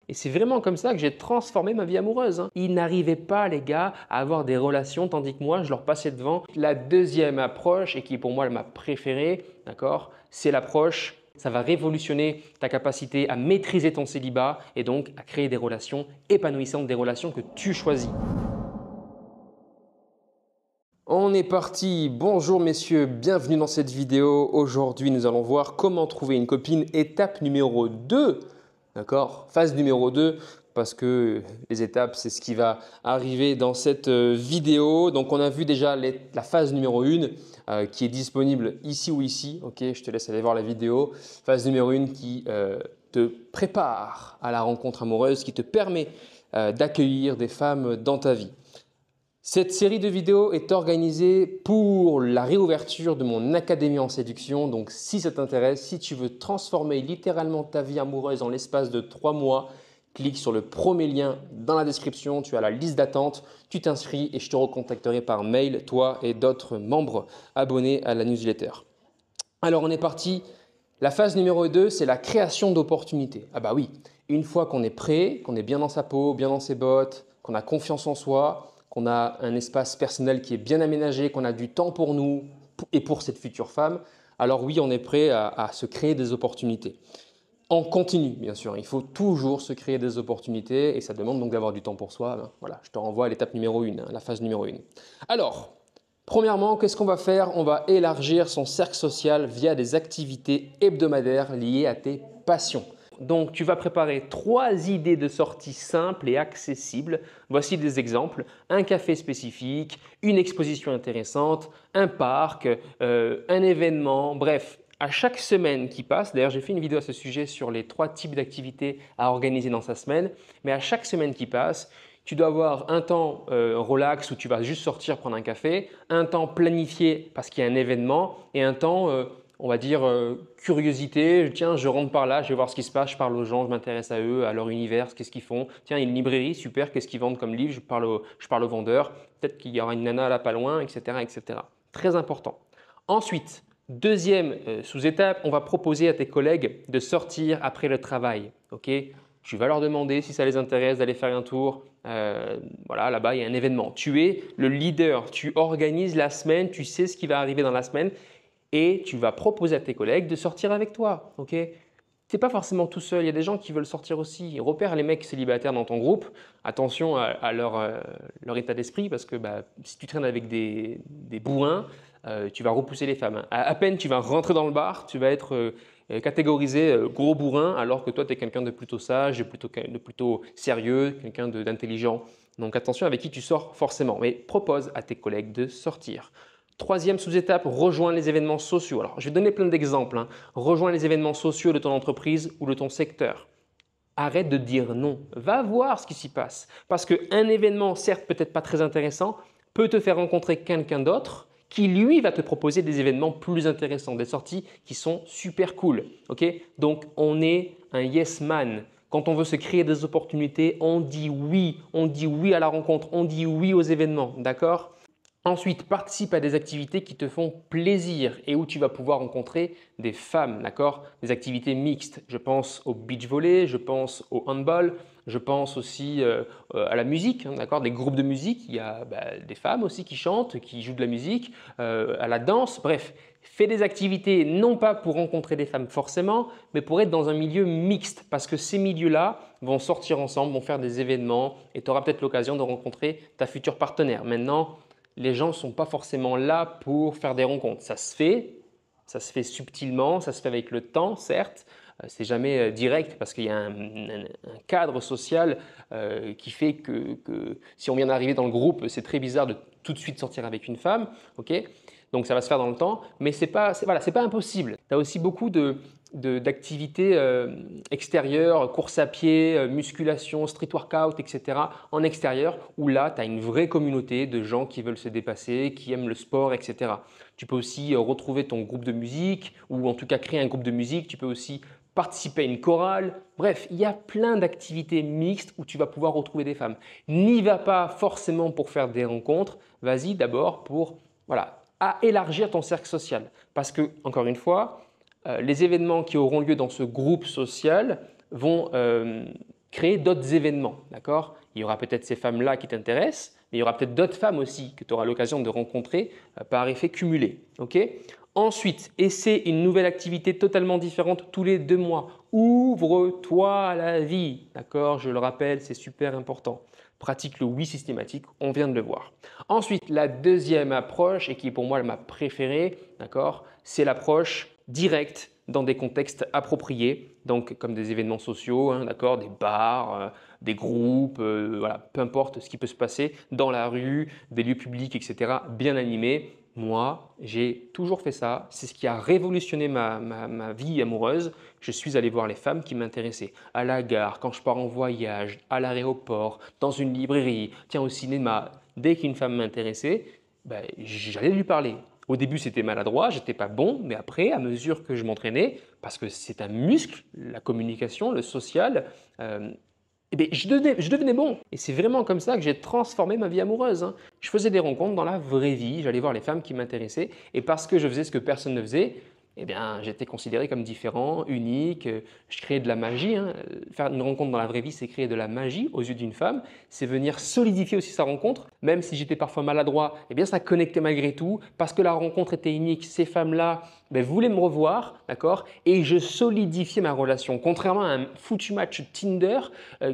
Et c'est vraiment comme ça que j'ai transformé ma vie amoureuse, hein. Ils n'arrivaient pas, les gars, à avoir des relations, tandis que moi, je leur passais devant. La deuxième approche, et qui est pour moi ma préférée, d'accord, c'est l'approche, ça va révolutionner ta capacité à maîtriser ton célibat et donc à créer des relations épanouissantes, des relations que tu choisis. On est parti, bonjour messieurs, bienvenue dans cette vidéo. Aujourd'hui, nous allons voir comment trouver une copine, étape numéro 2. D'accord? Phase numéro 2, parce que les étapes, c'est ce qui va arriver dans cette vidéo. Donc, on a vu déjà la phase numéro 1 qui est disponible ici ou ici. Ok, je te laisse aller voir la vidéo. Phase numéro 1 qui te prépare à la rencontre amoureuse, qui te permet d'accueillir des femmes dans ta vie. Cette série de vidéos est organisée pour la réouverture de mon Académie en séduction. Donc si ça t'intéresse, si tu veux transformer littéralement ta vie amoureuse en l'espace de 3 mois, clique sur le premier lien dans la description. Tu as la liste d'attente, tu t'inscris et je te recontacterai par mail, toi et d'autres membres abonnés à la newsletter. Alors on est parti. La phase numéro 2, c'est la création d'opportunités. Ah bah oui, une fois qu'on est prêt, qu'on est bien dans sa peau, bien dans ses bottes, qu'on a confiance en soi, qu'on a un espace personnel qui est bien aménagé, qu'on a du temps pour nous et pour cette future femme, alors oui, on est prêt à se créer des opportunités. En continu, bien sûr, il faut toujours se créer des opportunités et ça demande donc d'avoir du temps pour soi. Voilà, je te renvoie à l'étape numéro 1, la phase numéro 1. Alors, premièrement, qu'est-ce qu'on va faire? On va élargir son cercle social via des activités hebdomadaires liées à tes passions. Donc, tu vas préparer 3 idées de sortie simples et accessibles. Voici des exemples. Un café spécifique, une exposition intéressante, un parc, un événement, bref. À chaque semaine qui passe, d'ailleurs j'ai fait une vidéo à ce sujet sur les 3 types d'activités à organiser dans sa semaine, mais à chaque semaine qui passe, tu dois avoir un temps relax où tu vas juste sortir prendre un café, un temps planifié parce qu'il y a un événement et un temps on va dire curiosité. Tiens, je rentre par là, je vais voir ce qui se passe, je parle aux gens, je m'intéresse à eux, à leur univers, qu'est-ce qu'ils font. Tiens, il y a une librairie, super, qu'est-ce qu'ils vendent comme livre, je parle au vendeur. Peut-être qu'il y aura une nana là pas loin, etc., etc. Très important. Ensuite, deuxième sous-étape, on va proposer à tes collègues de sortir après le travail. Ok? Tu vas leur demander si ça les intéresse d'aller faire un tour. Voilà, là-bas, il y a un événement. Tu es le leader, tu organises la semaine, tu sais ce qui va arriver dans la semaine et tu vas proposer à tes collègues de sortir avec toi. Ok? Tu n'es pas forcément tout seul, il y a des gens qui veulent sortir aussi. Repère les mecs célibataires dans ton groupe. Attention à leur état d'esprit parce que si tu traînes avec des bourrins, tu vas repousser les femmes. À peine tu vas rentrer dans le bar, tu vas être catégorisé gros bourrin alors que toi tu es quelqu'un de plutôt sage, de plutôt sérieux, quelqu'un d'intelligent. Donc attention avec qui tu sors forcément. Mais propose à tes collègues de sortir. Troisième sous-étape, rejoins les événements sociaux. Alors, je vais donner plein d'exemples, hein. Rejoins les événements sociaux de ton entreprise ou de ton secteur. Arrête de dire non. Va voir ce qui s'y passe. Parce qu'un événement, certes peut-être pas très intéressant, peut te faire rencontrer quelqu'un d'autre qui, lui, va te proposer des événements plus intéressants, des sorties qui sont super cool. Okay? Donc, on est un yes man. Quand on veut se créer des opportunités, on dit oui. On dit oui à la rencontre. On dit oui aux événements. D'accord? Ensuite, participe à des activités qui te font plaisir et où tu vas pouvoir rencontrer des femmes, d'accord? Des activités mixtes. Je pense au beach volley, je pense au handball, je pense aussi à la musique, hein, d'accord? Des groupes de musique, il y a des femmes aussi qui chantent, qui jouent de la musique, à la danse, bref. Fais des activités non pas pour rencontrer des femmes forcément, mais pour être dans un milieu mixte parce que ces milieux-là vont sortir ensemble, vont faire des événements et tu auras peut-être l'occasion de rencontrer ta future partenaire. Maintenant, les gens ne sont pas forcément là pour faire des rencontres. Ça se fait subtilement, ça se fait avec le temps, certes. C'est jamais direct parce qu'il y a un cadre social qui fait que si on vient d'arriver dans le groupe, c'est très bizarre de tout de suite sortir avec une femme. Okay, donc ça va se faire dans le temps, mais c'est pas impossible. Tu as aussi beaucoup d'activités extérieures, course à pied, musculation, street workout, etc. en extérieur où là, tu as une vraie communauté de gens qui veulent se dépasser, qui aiment le sport, etc. Tu peux aussi retrouver ton groupe de musique ou en tout cas créer un groupe de musique. Tu peux aussi participer à une chorale. Bref, il y a plein d'activités mixtes où tu vas pouvoir retrouver des femmes. N'y va pas forcément pour faire des rencontres. Vas-y d'abord pour à élargir ton cercle social. Parce que, encore une fois, les événements qui auront lieu dans ce groupe social vont créer d'autres événements, d'accord? Il y aura peut-être ces femmes-là qui t'intéressent, mais il y aura peut-être d'autres femmes aussi que tu auras l'occasion de rencontrer par effet cumulé, ok? Ensuite, essaie une nouvelle activité totalement différente tous les 2 mois. Ouvre-toi à la vie, d'accord? Je le rappelle, c'est super important. Pratique le oui systématique, on vient de le voir. Ensuite, la deuxième approche, et qui est pour moi ma préférée, d'accord? C'est l'approche directe dans des contextes appropriés, donc comme des événements sociaux, hein, d'accord, des bars, des groupes, voilà, peu importe ce qui peut se passer dans la rue, des lieux publics, etc., bien animés. Moi, j'ai toujours fait ça. C'est ce qui a révolutionné ma vie amoureuse. Je suis allé voir les femmes qui m'intéressaient. À la gare, quand je pars en voyage, à l'aéroport, dans une librairie, tiens, au cinéma. Dès qu'une femme m'intéressait, ben, j'allais lui parler. Au début, c'était maladroit, j'étais pas bon, mais après, à mesure que je m'entraînais, parce que c'est un muscle, la communication, le social, eh bien, je devenais bon. Et c'est vraiment comme ça que j'ai transformé ma vie amoureuse, hein. Je faisais des rencontres dans la vraie vie, j'allais voir les femmes qui m'intéressaient et parce que je faisais ce que personne ne faisait, eh bien, j'étais considéré comme différent, unique. Je créais de la magie, hein. Faire une rencontre dans la vraie vie, c'est créer de la magie aux yeux d'une femme. C'est venir solidifier aussi sa rencontre. Même si j'étais parfois maladroit, eh bien, ça connectait malgré tout parce que la rencontre était unique. Ces femmes-là voulaient me revoir, d'accord? Et je solidifiais ma relation. Contrairement à un foutu match Tinder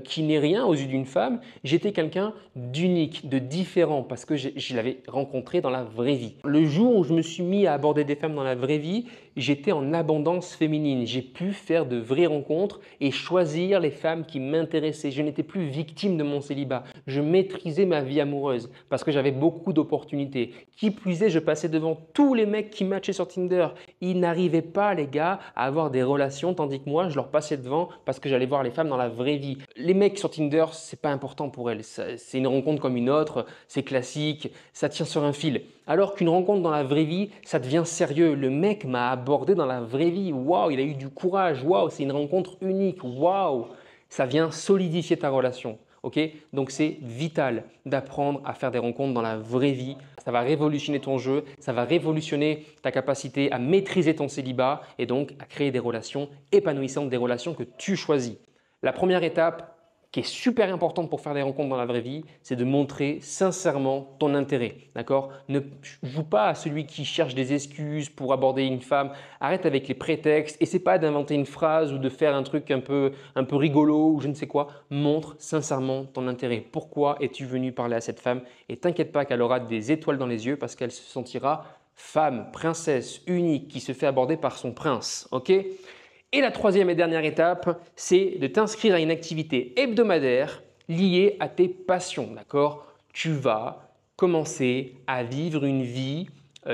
qui n'est rien aux yeux d'une femme, j'étais quelqu'un d'unique, de différent parce que je l'avais rencontré dans la vraie vie. Le jour où je me suis mis à aborder des femmes dans la vraie vie, j'étais en abondance féminine. J'ai pu faire de vraies rencontres et choisir les femmes qui m'intéressaient. Je n'étais plus victime de mon célibat. Je maîtrisais ma vie amoureuse parce que j'avais beaucoup d'opportunités. Qui plus est, je passais devant tous les mecs qui matchaient sur Tinder. Ils n'arrivaient pas, les gars, à avoir des relations tandis que moi, je leur passais devant parce que j'allais voir les femmes dans la vraie vie. Les mecs sur Tinder, c'est pas important pour elles. C'est une rencontre comme une autre, c'est classique, ça tient sur un fil. Alors qu'une rencontre dans la vraie vie, ça devient sérieux. Le mec m'a abordé dans la vraie vie. Waouh, il a eu du courage. Waouh, c'est une rencontre unique. Waouh, ça vient solidifier ta relation. Ok? Donc c'est vital d'apprendre à faire des rencontres dans la vraie vie. Ça va révolutionner ton jeu, ça va révolutionner ta capacité à maîtriser ton célibat et donc à créer des relations épanouissantes, des relations que tu choisis. La première étape qui est super importante pour faire des rencontres dans la vraie vie, c'est de montrer sincèrement ton intérêt. D'accord? Ne joue pas à celui qui cherche des excuses pour aborder une femme. Arrête avec les prétextes. Essaie pas d'inventer une phrase ou de faire un truc un peu rigolo ou je ne sais quoi. Montre sincèrement ton intérêt. Pourquoi es-tu venu parler à cette femme? Et t'inquiète pas qu'elle aura des étoiles dans les yeux parce qu'elle se sentira femme, princesse, unique, qui se fait aborder par son prince. Ok? Et la troisième et dernière étape, c'est de t'inscrire à une activité hebdomadaire liée à tes passions. D'accord? Tu vas commencer à vivre une vie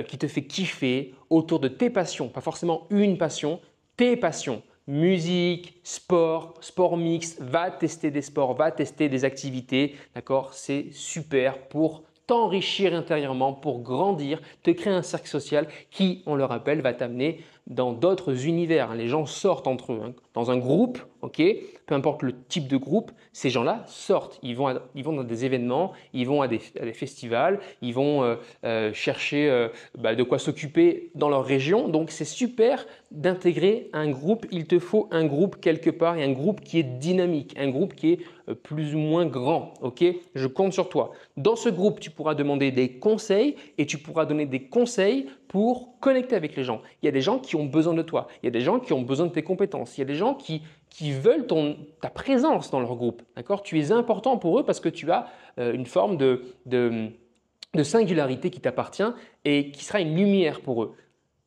qui te fait kiffer autour de tes passions. Pas forcément une passion, tes passions. Musique, sport, sport mix, va tester des sports, va tester des activités. D'accord? C'est super pour t'enrichir intérieurement, pour grandir, te créer un cercle social qui, on le rappelle, va t'amener dans d'autres univers. Les gens sortent entre eux. Dans un groupe, ok, peu importe le type de groupe, ces gens-là sortent. Ils vont dans des événements, ils vont à des festivals, ils vont chercher de quoi s'occuper dans leur région. Donc, c'est super d'intégrer un groupe. Il te faut un groupe quelque part et un groupe qui est dynamique, un groupe qui est plus ou moins grand. Ok, je compte sur toi. Dans ce groupe, tu pourras demander des conseils et tu pourras donner des conseils pour connecter avec les gens. Il y a des gens qui ont besoin de toi. Il y a des gens qui ont besoin de tes compétences. Il y a des gens qui veulent ta présence dans leur groupe. D'accord? Tu es important pour eux parce que tu as une forme de singularité qui t'appartient et qui sera une lumière pour eux.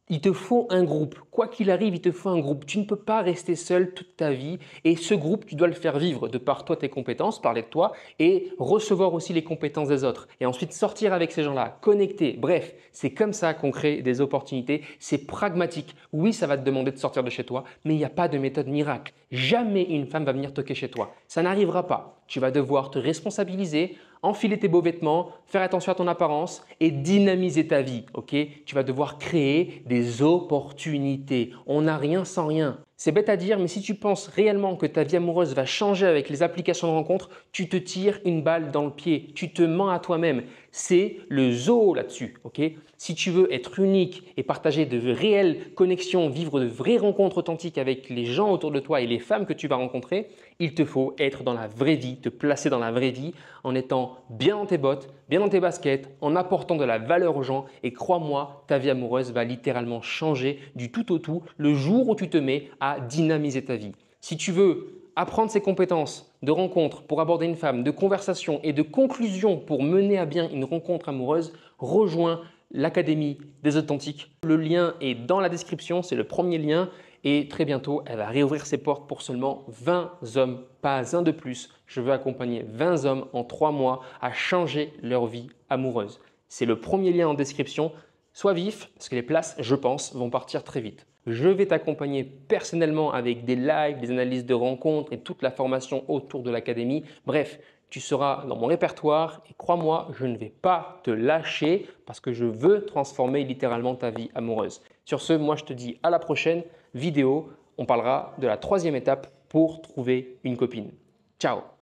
Il te faut un groupe. Quoi qu'il arrive, il te faut un groupe. Tu ne peux pas rester seul toute ta vie et ce groupe, tu dois le faire vivre de par toi tes compétences, parler de toi et recevoir aussi les compétences des autres. Et ensuite sortir avec ces gens-là, connecter. Bref, c'est comme ça qu'on crée des opportunités. C'est pragmatique. Oui, ça va te demander de sortir de chez toi, mais il n'y a pas de méthode miracle. Jamais une femme va venir toquer chez toi. Ça n'arrivera pas. Tu vas devoir te responsabiliser, enfiler tes beaux vêtements, faire attention à ton apparence et dynamiser ta vie. Ok? Tu vas devoir créer des opportunités. On n'a rien sans rien. C'est bête à dire, mais si tu penses réellement que ta vie amoureuse va changer avec les applications de rencontres, tu te tires une balle dans le pied, tu te mens à toi-même. C'est le zoo là-dessus. Ok? Si tu veux être unique et partager de réelles connexions, vivre de vraies rencontres authentiques avec les gens autour de toi et les femmes que tu vas rencontrer, il te faut être dans la vraie vie, te placer dans la vraie vie en étant bien dans tes bottes, bien dans tes baskets, en apportant de la valeur aux gens et crois-moi, ta vie amoureuse va littéralement changer du tout au tout le jour où tu te mets à dynamiser ta vie. Si tu veux apprendre ces compétences de rencontre pour aborder une femme, de conversation et de conclusion pour mener à bien une rencontre amoureuse, rejoins l'Académie des Authentiques. Le lien est dans la description, c'est le premier lien et très bientôt, elle va réouvrir ses portes pour seulement 20 hommes, pas un de plus. Je veux accompagner 20 hommes en 3 mois à changer leur vie amoureuse. C'est le premier lien en description. Sois vif parce que les places, je pense, vont partir très vite. Je vais t'accompagner personnellement avec des lives, des analyses de rencontres et toute la formation autour de l'académie. Bref, tu seras dans mon répertoire et crois-moi, je ne vais pas te lâcher parce que je veux transformer littéralement ta vie amoureuse. Sur ce, moi je te dis à la prochaine vidéo. On parlera de la 3e étape pour trouver une copine. Ciao!